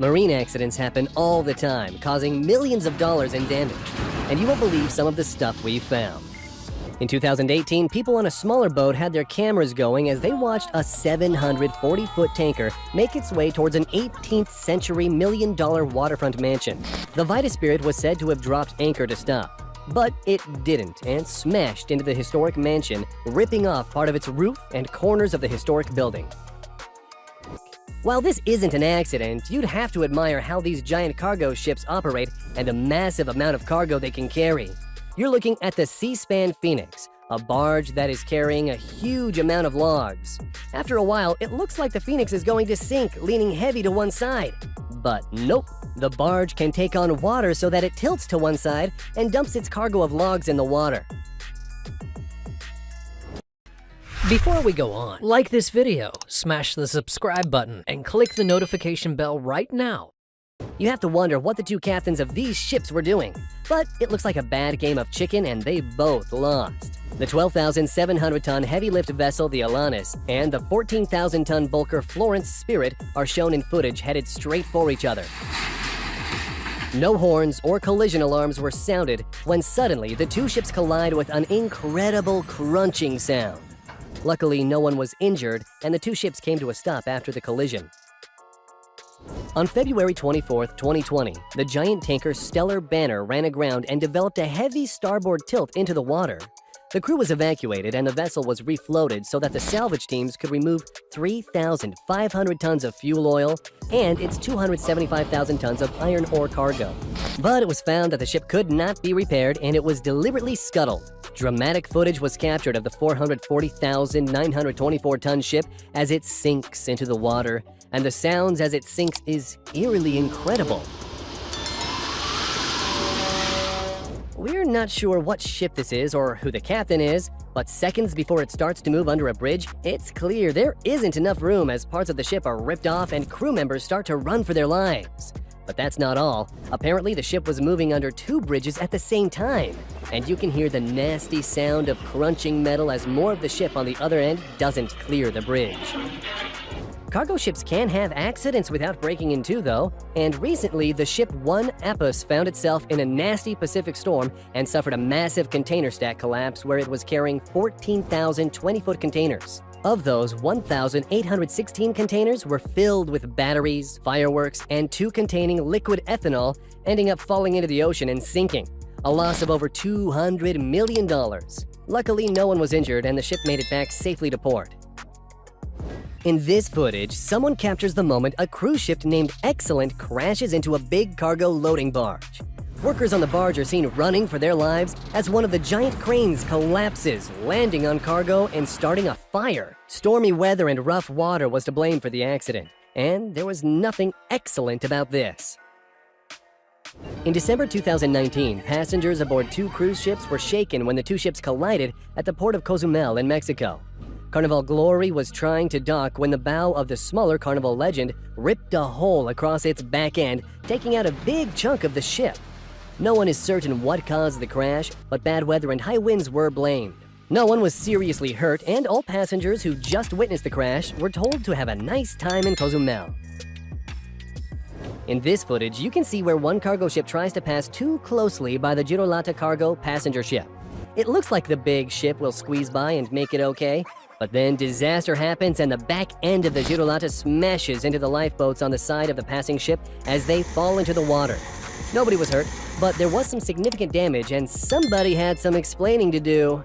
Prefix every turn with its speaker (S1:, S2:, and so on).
S1: Marine accidents happen all the time, causing millions of dollars in damage. And you won't believe some of the stuff we found. In 2018, people on a smaller boat had their cameras going as they watched a 740-foot tanker make its way towards an 18th century million-dollar waterfront mansion. The Vita Spirit was said to have dropped anchor to stop, but it didn't and smashed into the historic mansion, ripping off part of its roof and corners of the historic building. While this isn't an accident, you'd have to admire how these giant cargo ships operate and the massive amount of cargo they can carry. You're looking at the Seaspan Phoenix, a barge that is carrying a huge amount of logs. After a while, it looks like the Phoenix is going to sink, leaning heavy to one side. But nope, the barge can take on water so that it tilts to one side and dumps its cargo of logs in the water.
S2: Before we go on, like this video, smash the subscribe button, and click the notification bell right now.
S1: You have to wonder what the two captains of these ships were doing, but it looks like a bad game of chicken and they both lost. The 12,700-ton heavy-lift vessel, the Alanis, and the 14,000-ton bulker Florence Spirit are shown in footage headed straight for each other. No horns or collision alarms were sounded when suddenly the two ships collide with an incredible crunching sound. Luckily, no one was injured, and the two ships came to a stop after the collision. On February 24, 2020, the giant tanker Stellar Banner ran aground and developed a heavy starboard tilt into the water. The crew was evacuated and the vessel was refloated so that the salvage teams could remove 3,500 tons of fuel oil and its 275,000 tons of iron ore cargo. But it was found that the ship could not be repaired and it was deliberately scuttled. Dramatic footage was captured of the 440,924-ton ship as it sinks into the water, and the sounds as it sinks is eerily incredible. We're not sure what ship this is or who the captain is, but seconds before it starts to move under a bridge, it's clear there isn't enough room as parts of the ship are ripped off and crew members start to run for their lives. But that's not all. Apparently, the ship was moving under two bridges at the same time, and you can hear the nasty sound of crunching metal as more of the ship on the other end doesn't clear the bridge. Cargo ships can have accidents without breaking in two, though, and recently the ship One Apus found itself in a nasty Pacific storm and suffered a massive container stack collapse where it was carrying 14,000 20-foot containers. Of those, 1,816 containers were filled with batteries, fireworks, and two containing liquid ethanol, ending up falling into the ocean and sinking. A loss of over $200 million. Luckily, no one was injured and the ship made it back safely to port. In this footage, someone captures the moment a cruise ship named Excellent crashes into a big cargo loading barge. Workers on the barge are seen running for their lives as one of the giant cranes collapses, landing on cargo and starting a fire. Stormy weather and rough water was to blame for the accident, and there was nothing excellent about this. In December 2019, passengers aboard two cruise ships were shaken when the two ships collided at the port of Cozumel in Mexico. Carnival Glory was trying to dock when the bow of the smaller Carnival Legend ripped a hole across its back end, taking out a big chunk of the ship. No one is certain what caused the crash, but bad weather and high winds were blamed. No one was seriously hurt, and all passengers who just witnessed the crash were told to have a nice time in Cozumel. In this footage, you can see where one cargo ship tries to pass too closely by the Girolata cargo passenger ship. It looks like the big ship will squeeze by and make it okay, but then disaster happens and the back end of the Girolata smashes into the lifeboats on the side of the passing ship as they fall into the water. Nobody was hurt, but there was some significant damage and somebody had some explaining to do.